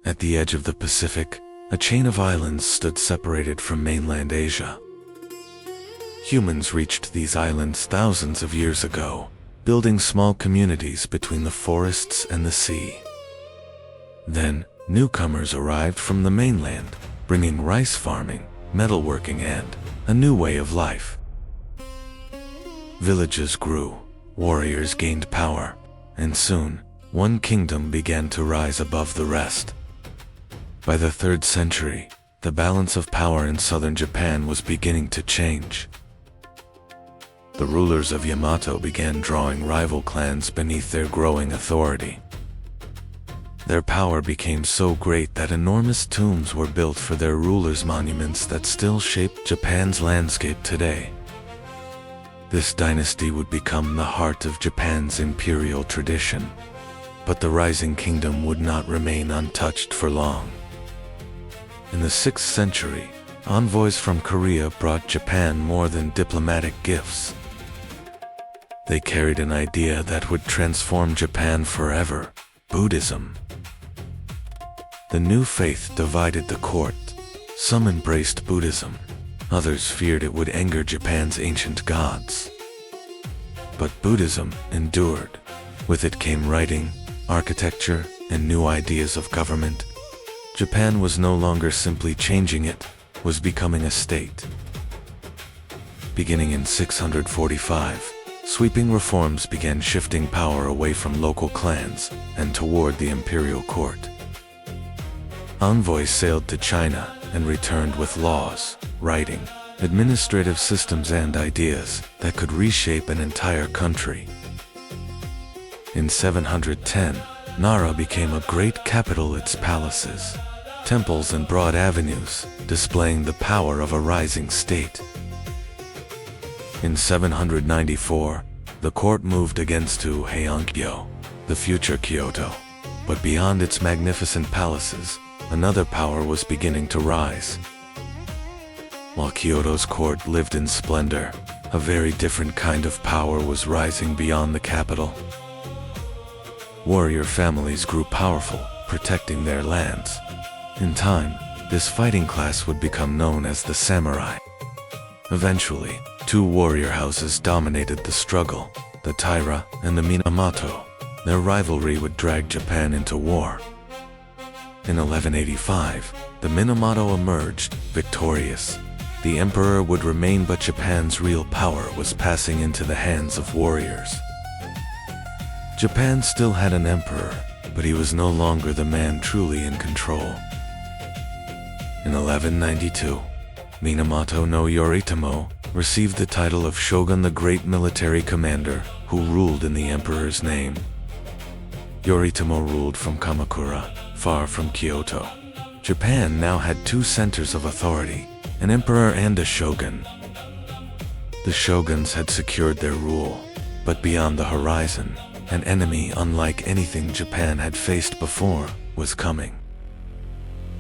At the edge of the Pacific, a chain of islands stood separated from mainland Asia. Humans reached these islands thousands of years ago, building small communities between the forests and the sea. Then, newcomers arrived from the mainland, bringing rice farming, metalworking, and a new way of life. Villages grew, warriors gained power, and soon, one kingdom began to rise above the rest. By the 3rd century, the balance of power in southern Japan was beginning to change. The rulers of Yamato began drawing rival clans beneath their growing authority. Their power became so great that enormous tombs were built for their rulers' monuments that still shape Japan's landscape today. This dynasty would become the heart of Japan's imperial tradition. But the rising kingdom would not remain untouched for long. In the 6th century, envoys from Korea brought Japan more than diplomatic gifts. They carried an idea that would transform Japan forever: Buddhism. The new faith divided the court. Some embraced Buddhism. Others feared it would anger Japan's ancient gods. But Buddhism endured. With it came writing, architecture, and new ideas of government. Japan was no longer simply changing, it was becoming a state. Beginning in 645, sweeping reforms began shifting power away from local clans and toward the imperial court. Envoys sailed to China and returned with laws, writing, administrative systems, and ideas that could reshape an entire country. In 710, Nara became a great capital, its palaces, temples, and broad avenues, displaying the power of a rising state. In 794, the court moved against Heiankyo, the future Kyoto. But beyond its magnificent palaces, another power was beginning to rise. While Kyoto's court lived in splendor, a very different kind of power was rising beyond the capital. Warrior families grew powerful, protecting their lands. In time, this fighting class would become known as the samurai. Eventually, 2 warrior houses dominated the struggle, the Taira and the Minamoto. Their rivalry would drag Japan into war. In 1185, the Minamoto emerged, victorious. The emperor would remain, but Japan's real power was passing into the hands of warriors. Japan still had an emperor, but he was no longer the man truly in control. In 1192, Minamoto no Yoritomo received the title of Shogun, the great military commander who ruled in the emperor's name. Yoritomo ruled from Kamakura, far from Kyoto. Japan now had 2 centers of authority, an emperor and a shogun. The shoguns had secured their rule, but beyond the horizon, an enemy unlike anything Japan had faced before was coming.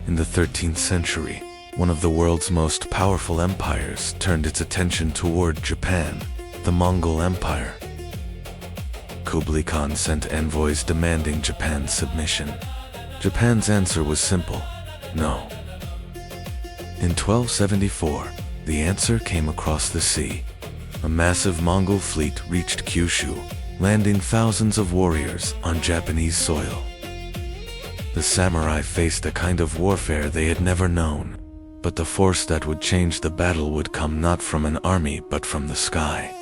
In the 13th century, one of the world's most powerful empires turned its attention toward Japan, the Mongol Empire. Kublai Khan sent envoys demanding Japan's submission. Japan's answer was simple: no. In 1274, the answer came across the sea. A massive Mongol fleet reached Kyushu, landing thousands of warriors on Japanese soil. The samurai faced a kind of warfare they had never known, but the force that would change the battle would come not from an army but from the sky.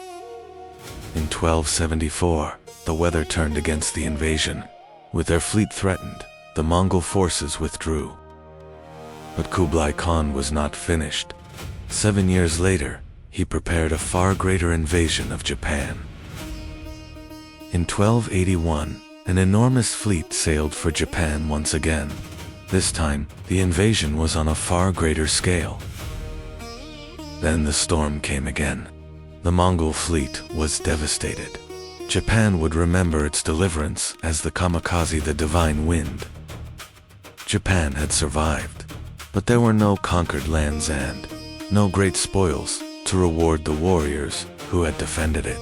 In 1274, the weather turned against the invasion. With their fleet threatened, the Mongol forces withdrew. But Kublai Khan was not finished. 7 years later, he prepared a far greater invasion of Japan. In 1281, an enormous fleet sailed for Japan once again. This time, the invasion was on a far greater scale. Then the storm came again. The Mongol fleet was devastated. Japan would remember its deliverance as the kamikaze, the divine wind. Japan had survived, but there were no conquered lands and no great spoils to reward the warriors who had defended it.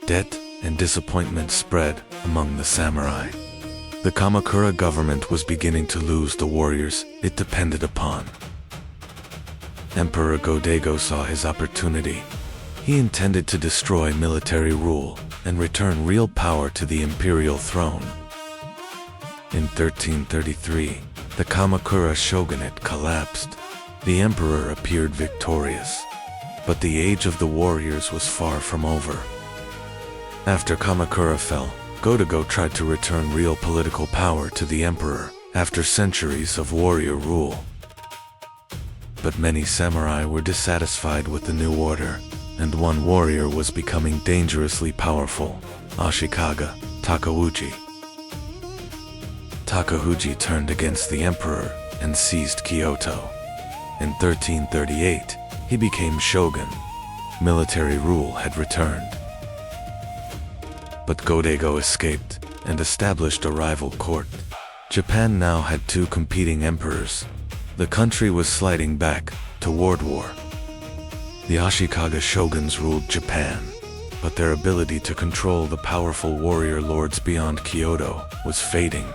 Debt and disappointment spread among the samurai. The Kamakura government was beginning to lose the warriors it depended upon. Emperor Go-Daigo saw his opportunity. He intended to destroy military rule and return real power to the imperial throne. In 1333, the Kamakura Shogunate collapsed. The emperor appeared victorious, but the age of the warriors was far from over. After Kamakura fell, Go-Daigo tried to return real political power to the emperor after centuries of warrior rule. But many samurai were dissatisfied with the new order, and one warrior was becoming dangerously powerful, Ashikaga Takauji. Takauji turned against the emperor and seized Kyoto. In 1338, he became shogun. Military rule had returned. But Go-Daigo escaped and established a rival court. Japan now had two competing emperors. The country was sliding back toward war. The Ashikaga shoguns ruled Japan, but their ability to control the powerful warrior lords beyond Kyoto was fading.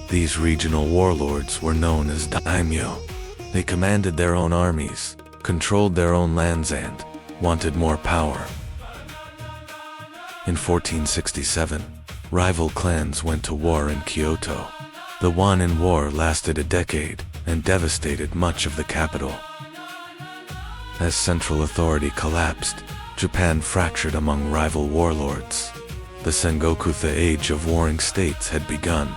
These regional warlords were known as daimyo. They commanded their own armies, controlled their own lands and wanted more power. In 1467, rival clans went to war in Kyoto. The Wanin War lasted a decade and devastated much of the capital. As central authority collapsed, Japan fractured among rival warlords. The Sengoku Age of warring states had begun.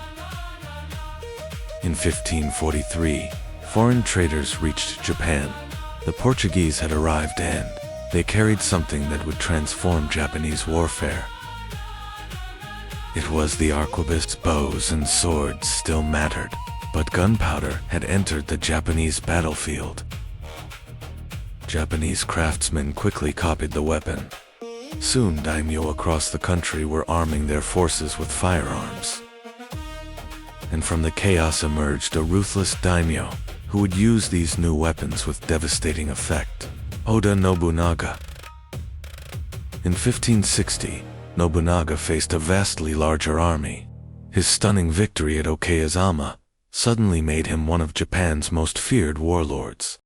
In 1543, foreign traders reached Japan. The Portuguese had arrived and they carried something that would transform Japanese warfare. It was the arquebus. Bows and swords still mattered, but gunpowder had entered the Japanese battlefield. Japanese craftsmen quickly copied the weapon. Soon daimyo across the country were arming their forces with firearms. And from the chaos emerged a ruthless daimyo, who would use these new weapons with devastating effect. Oda Nobunaga. In 1560, Nobunaga faced a vastly larger army. His stunning victory at Okayazama suddenly made him one of Japan's most feared warlords.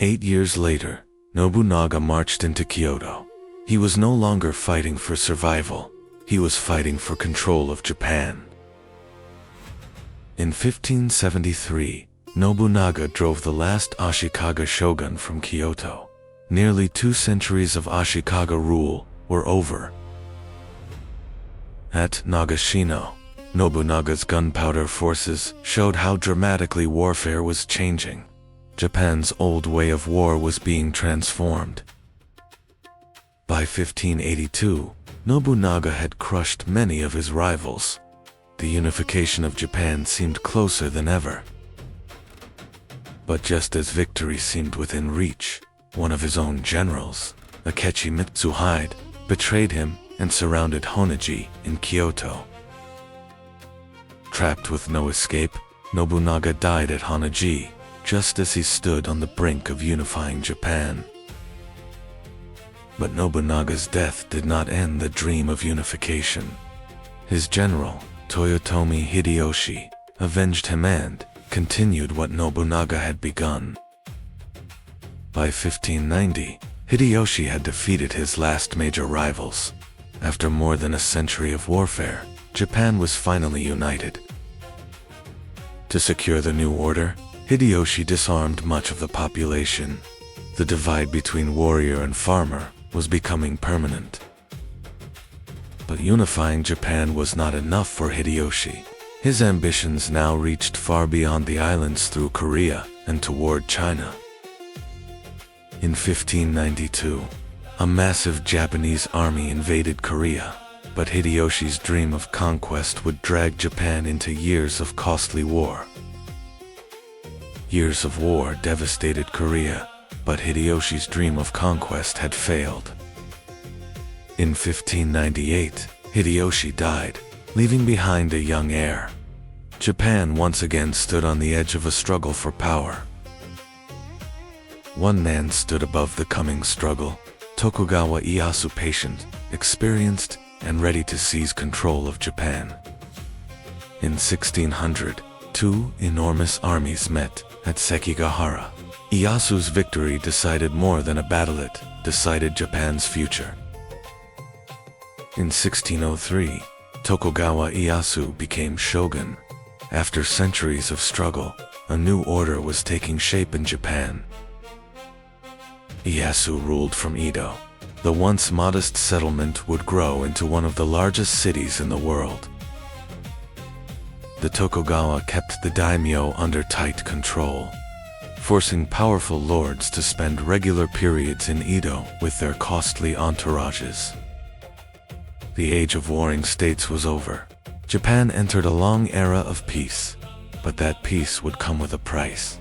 8 years later, Nobunaga marched into Kyoto. He was no longer fighting for survival. He was fighting for control of Japan. In 1573, Nobunaga drove the last Ashikaga shogun from Kyoto. Nearly 2 centuries of Ashikaga rule were over. At Nagashino, Nobunaga's gunpowder forces showed how dramatically warfare was changing. Japan's old way of war was being transformed. By 1582, Nobunaga had crushed many of his rivals. The unification of Japan seemed closer than ever. But just as victory seemed within reach, one of his own generals, Akechi Mitsuhide, betrayed him and surrounded Honnoji in Kyoto. Trapped with no escape, Nobunaga died at Honnoji, just as he stood on the brink of unifying Japan. But Nobunaga's death did not end the dream of unification. His general, Toyotomi Hideyoshi, avenged him and continued what Nobunaga had begun. By 1590, Hideyoshi had defeated his last major rivals. After more than a century of warfare, Japan was finally united. To secure the new order, Hideyoshi disarmed much of the population. The divide between warrior and farmer was becoming permanent. But unifying Japan was not enough for Hideyoshi. His ambitions now reached far beyond the islands through Korea and toward China. In 1592, a massive Japanese army invaded Korea, but Hideyoshi's dream of conquest would drag Japan into years of costly war. Years of war devastated Korea, but Hideyoshi's dream of conquest had failed. In 1598, Hideyoshi died, leaving behind a young heir. Japan once again stood on the edge of a struggle for power. One man stood above the coming struggle, Tokugawa Ieyasu, patient, experienced, and ready to seize control of Japan. In 1600, two enormous armies met at Sekigahara. Ieyasu's victory decided more than a battle, it decided Japan's future. In 1603, Tokugawa Ieyasu became shogun. After centuries of struggle, a new order was taking shape in Japan. Ieyasu ruled from Edo. The once modest settlement would grow into one of the largest cities in the world. The Tokugawa kept the daimyo under tight control, forcing powerful lords to spend regular periods in Edo with their costly entourages. The age of warring states was over. Japan entered a long era of peace, but that peace would come with a price.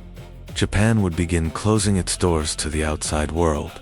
Japan would begin closing its doors to the outside world,